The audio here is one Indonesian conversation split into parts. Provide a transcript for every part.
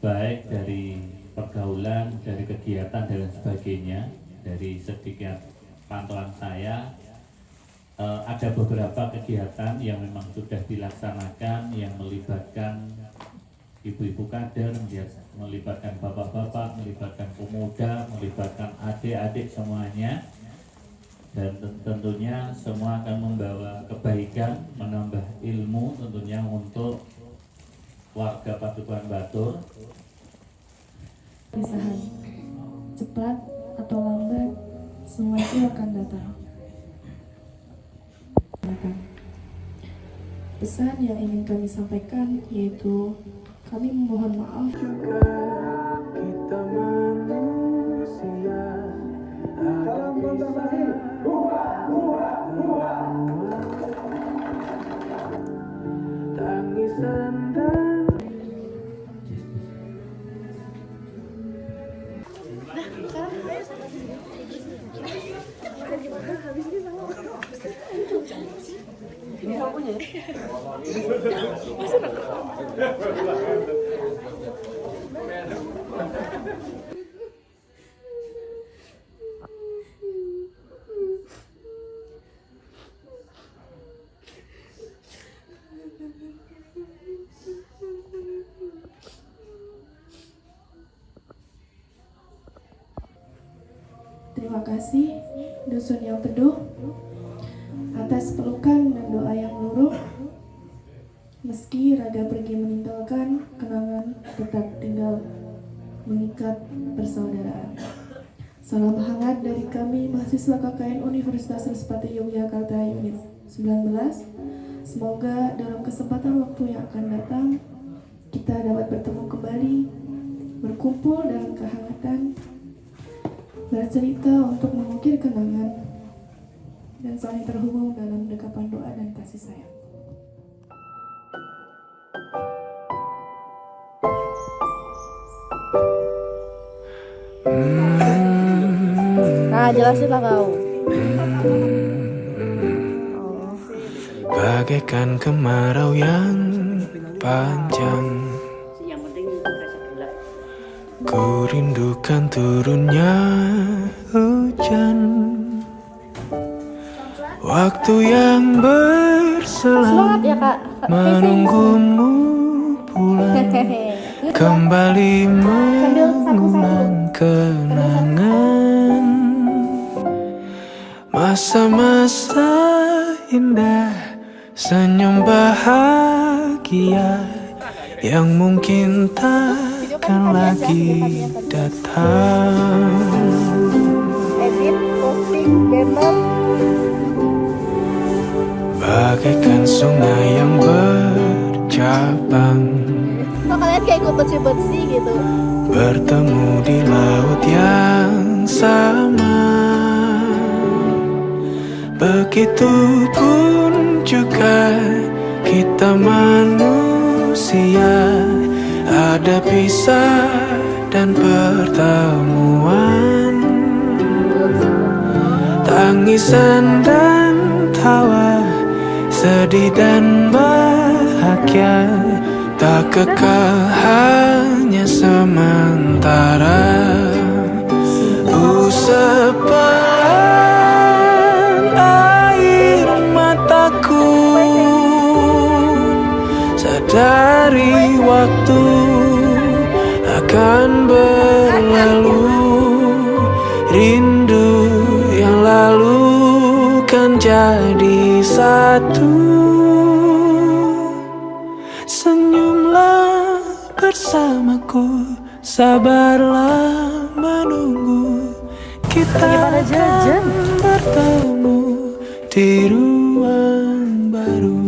baik dari pergaulan, dari kegiatan dan sebagainya. Dari sedikit pantauan saya, ada beberapa kegiatan yang memang sudah dilaksanakan yang melibatkan ibu-ibu kader, melibatkan bapak-bapak, melibatkan pemuda, melibatkan adik-adik semuanya, dan tentunya semua akan membawa kebaikan, menambah ilmu tentunya untuk warga Padukuhan Batur. Perpisahan cepat atau lambat, semua itu akan datang. Pesan yang ingin kami sampaikan yaitu kami memohon maaf juga kita manusia ada kisah tangisan dan terima kasih Dusun yang Teduh atas pelukan dan doa yang luruh. Meski raga pergi meninggalkan, kenangan tetap tinggal mengikat persaudaraan. Salam hangat dari kami mahasiswa KKN Universitas Respati Yogyakarta Unit 19. Semoga dalam kesempatan waktu yang akan datang kita dapat bertemu kembali, berkumpul dalam kehangatan, bercerita untuk mengukir kenangan, dan saling terhubung dalam dekapan doa dan kasih sayang. Nah, jelasin lah kau. bagaikan kemarau yang panjang, ku rindukan turunnya hujan, waktu yang berselang Semangat ya kak. menunggumu pulang, kembali mengulang kenangan masa-masa indah, senyum bahagia yang mungkin takkan lagi datang. Edit, posting, banner. Bagaikan sungai yang bercabang, Kok kalian kayak ikut bersih-bersih gitu? bertemu di laut yang sama. Begitupun juga kita manusia, ada pisah dan pertemuan, tangisan dan tawa, sedih dan bahagia, tak kekal hanya sementara. Sepelan air mataku, sadari waktu akan berlalu, rindu yang lalu kan jadi satu. Senyumlah bersamaku, sabarlah menunggu, kita akan bertemu di ruang baru.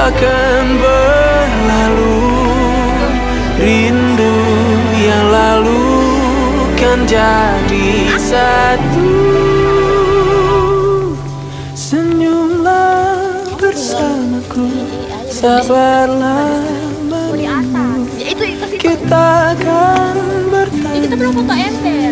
akan berlalu. Rindu yang lalu kan jadi satu. Senyumlah bersamaku, sabarlah menunggu. Kita akan bertemu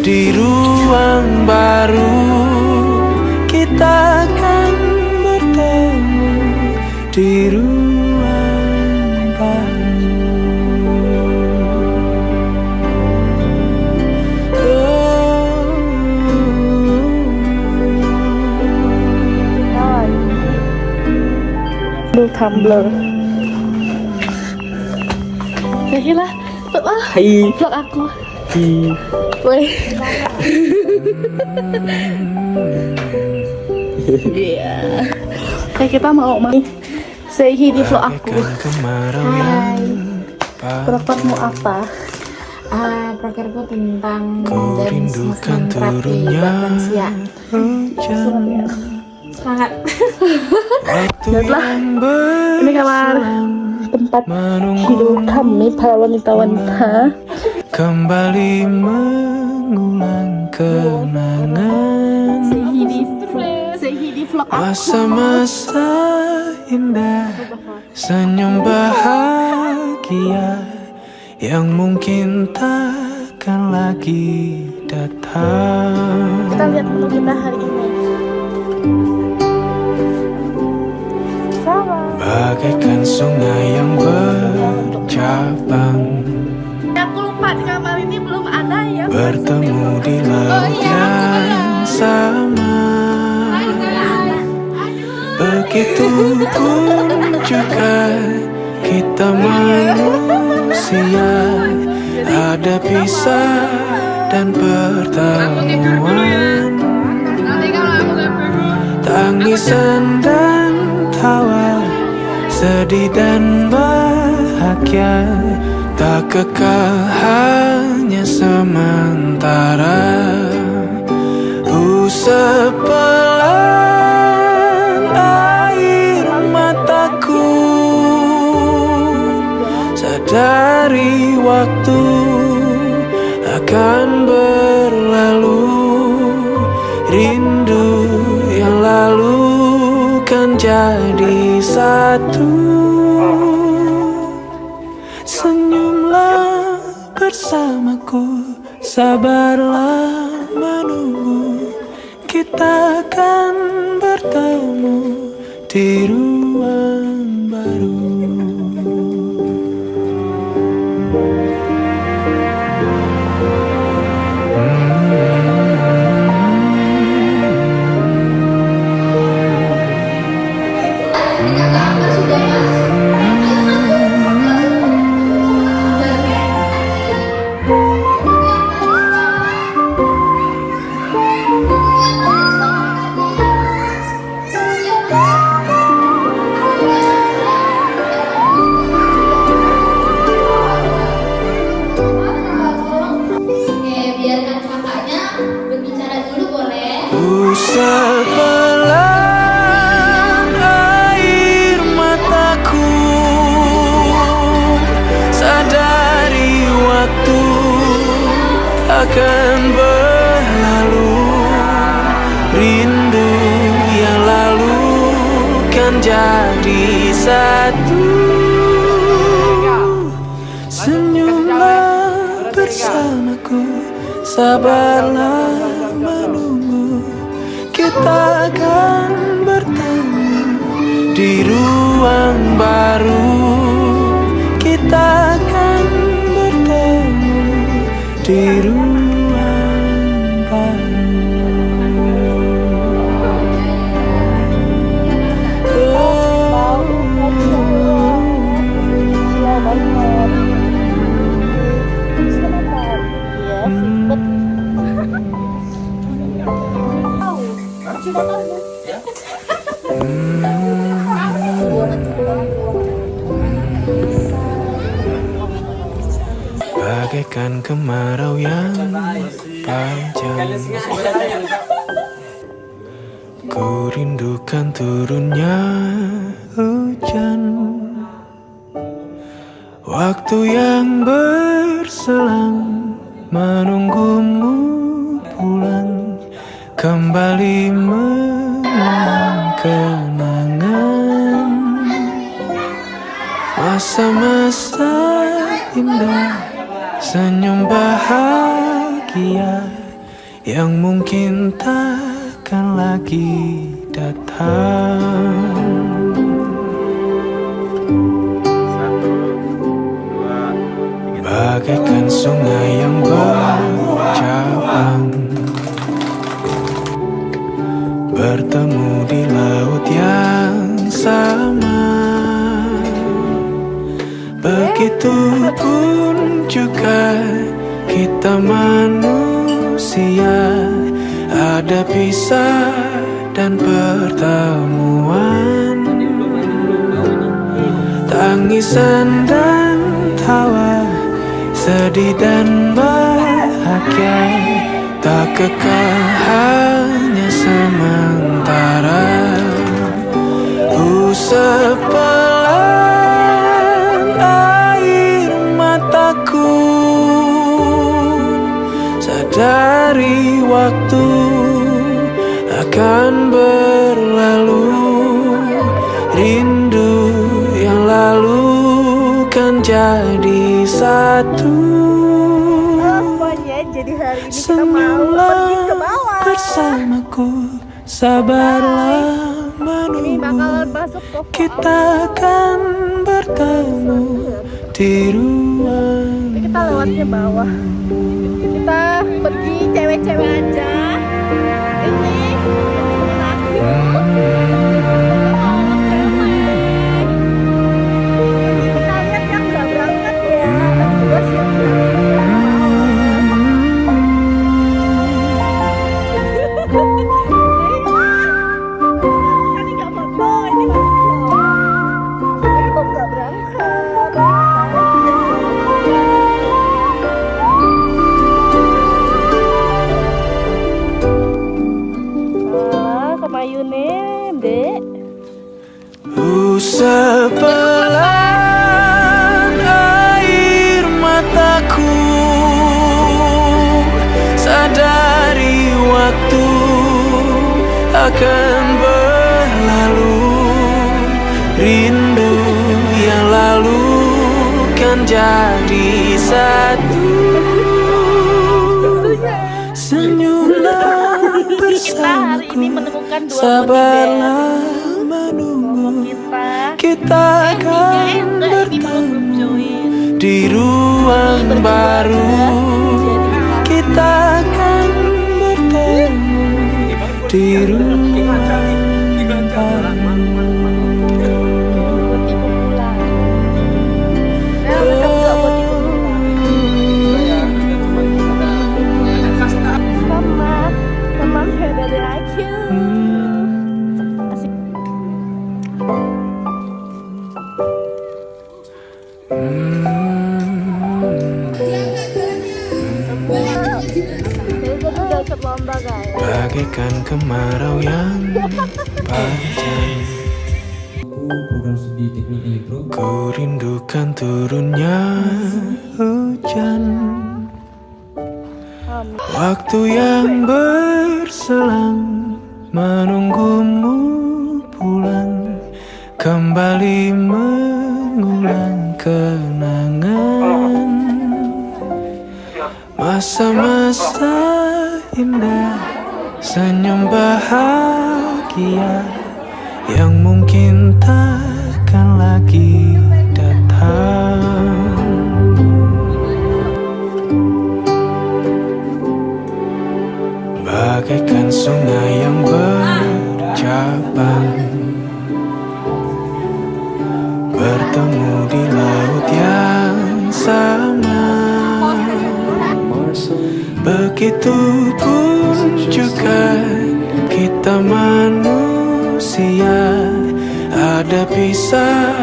di ruang baru. Kita akan bertemu di ruang baru.ดูTumblr. Lah, vlog aku. Boleh. Kayak kita mau say hi di vlog aku. Hai. Prokermu apa? Prokerku tentang dance movement terapi lansia. Semangat. Lihatlah, ini kamar tempat hidup kami para wanita-wanita. Kembali mengulang kenangan Say hi di vlog aku. masa-masa indah, senyum bahagia yang mungkin takkan lagi datang. Kita lihat menu kita hari ini. Bagaikan sungai yang bercabang, Aku lupa di kamar ini belum ada ya. bertemu di laut yang sama. Begitu pun juga kita manusia, ada pisah dan pertemuan, tangisan dan tawa, sedih dan bahagia, tak kekal, hanya sementara. Usap pelan air mataku, sadari waktu akan berlalu. Rindu yang lalu kan jadi satu. Senyumlah bersamaku, sabarlah menunggu. Kita akan bertemu di ruang baru. Biarkan kakaknya berbicara dulu, boleh? Usap pelan air mataku, sadari waktu akan berlalu. Rindu yang lalu kan jadi satu. Senyumlah bersamaku, sabarlah menunggu. Kita akan bertemu di ruang baru. Kita akan bertemu di ruang baru. Bagaikan kemarau yang panjang, ku rindukan turunnya hujan. Waktu yang berselang menunggumu pulang, kembali mengenang kenangan masa-masa indah, senyum bahagia yang mungkin takkan lagi datang. Bagaikan sungai yang bercabang, bertemu di laut yang sama. Begitupun juga kita manusia, ada pisah dan pertemuan, tangisan dan tawa, sedih dan bahagia, tak kekal, hanya sementara. Usap pelan air mataku, sadari waktu akan berlalu. Rindu yang lalu kan jadi satu. Semuanya, jadi hari ini kita mau pergi ke bawah. Bersamaku, sabarlah Ini bakal menunggu. masuk ke Kita akan bertemu di ruang. kita lewatnya bawah. Kita pergi cewek-cewek aja. Ini kita lihat yang nggak berangkat ya. Tapi gua siap-siap. Ini nggak apa-apa, ini nggak apa-apa. Ini kok nggak berangkat? Alah, kemayune, Dek. Usap pelan air mataku, sadari waktu akan berlalu. Rindu yang lalu kan jadi satu. Senyumlah Kita hari ini bersamaku, menemukan dua sabarlah menunggu. Kita akan bertemu di ruang baru. Kita akan bertemu di ruang baru. Bagaikan kemarau yang panjang, program studi teknik elektro. ku rindukan turunnya hujan. Waktu yang berselang menunggumu pulang, kembali mengulang kenangan masa-masa indah, senyum bahagia yang mungkin takkan lagi datang. Bagaikan sungai yang bercabang, bertemu di laut yang sama. Begitupun juga kita manusia, ada pisah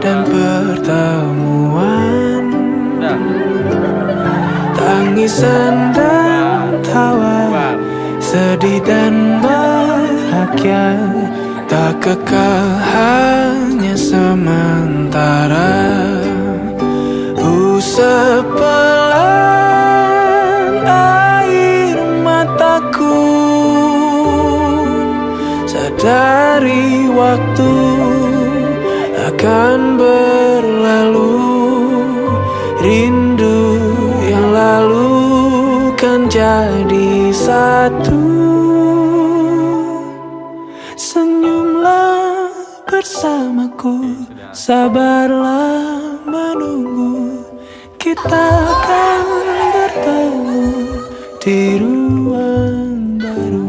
dan pertemuan, tangisan dan tawa, sedih dan bahagia, tak kekal, hanya sementara. sepelan air mataku, sadari waktu akan berlalu. Rindu yang lalu kan jadi satu. Senyumlah bersamaku, sabarlah menunggu. Kita akan bertemu di ruang baru.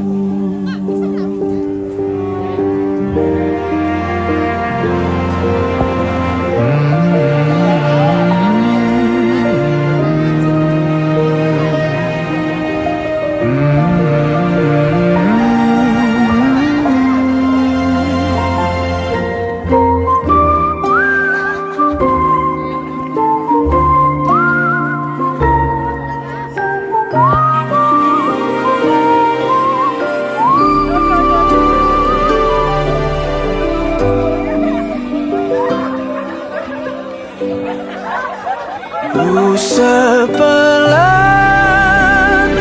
Sepelan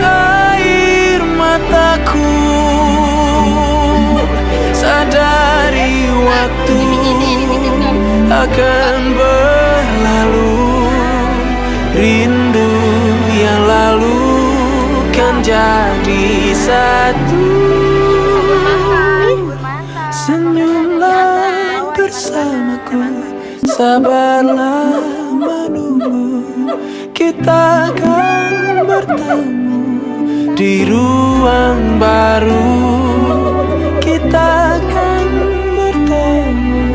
air mataku, sadari waktu akan berlalu. Rindu yang lalu kan jadi satu. Senyumlah bersamaku, sabarlah menunggu. Kita akan bertemu di ruang baru. Kita akan bertemu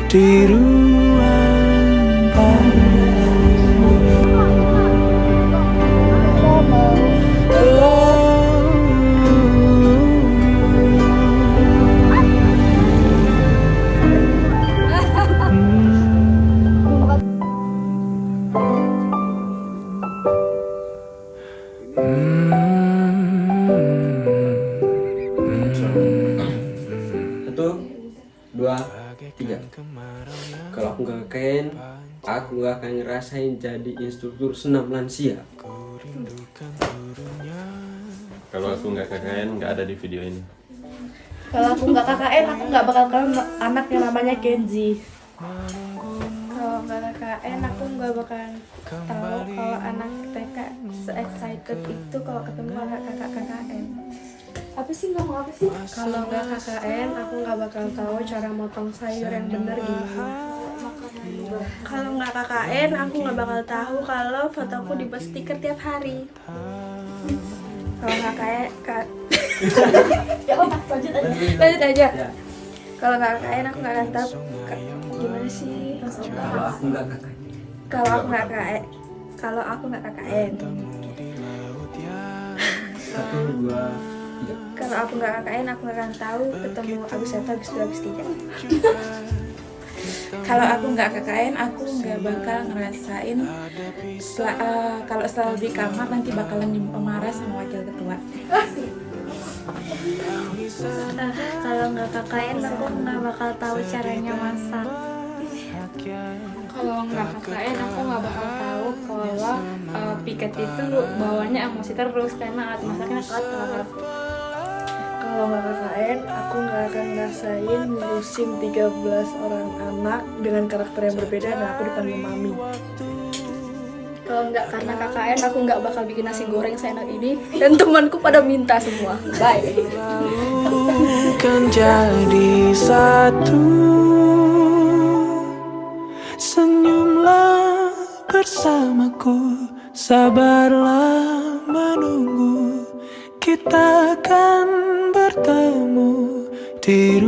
di ruang baru. Satu, dua, tiga. Kalau aku nggak KKN, aku nggak akan ngerasain jadi instruktur senam lansia. Kalau aku nggak KKN, nggak ada di video ini. Kalau aku nggak KKN, aku nggak bakal kenal anak yang namanya Kenzi. Kalau nggak KKN, aku nggak bakal tahu kalau anak TK se-excited itu kalau ketemu anak kakak KKN. Apa sih, ngomong apa sih? Kalau nggak KKN, aku nggak bakal tahu cara motong sayur yang bener gimana. Kalau nggak KKN, aku nggak bakal tahu kalau fotoku di post stiker tiap hari. Kalau nggak KKN, Ya udah, lanjut aja. lanjut aja. Kalau nggak KKN, aku nggak akan tahu gimana sih. Kalau aku nggak KKN, Kalau aku nggak KKN, kalau aku nggak KKN. satu, dua, tiga. Kalau aku nggak KKN, aku nggak akan tahu ketemu Agus 1, Agus 2, Agus 3. Kalau aku nggak KKN, aku nggak bakal ngerasain kalau setelah di kamar nanti bakalan marah sama wakil ketua. Kalau nggak KKN aku nggak bakal tahu caranya masak. Kalau nggak KKN, aku nggak bakal tahu kalau piket itu bawanya emosi terus karena alat masaknya kotor. Kalau nggak KKN, aku nggak akan ngerasain ngurusin 13 orang anak dengan karakter yang berbeda dan aku dipanggil mami. Kalau nggak karena KKN, aku nggak bakal bikin nasi goreng seenak ini dan temanku pada minta semua. Bye. Kan jadi satu. Senyumlah bersamaku, sabarlah menunggu. Kita akan bertemu di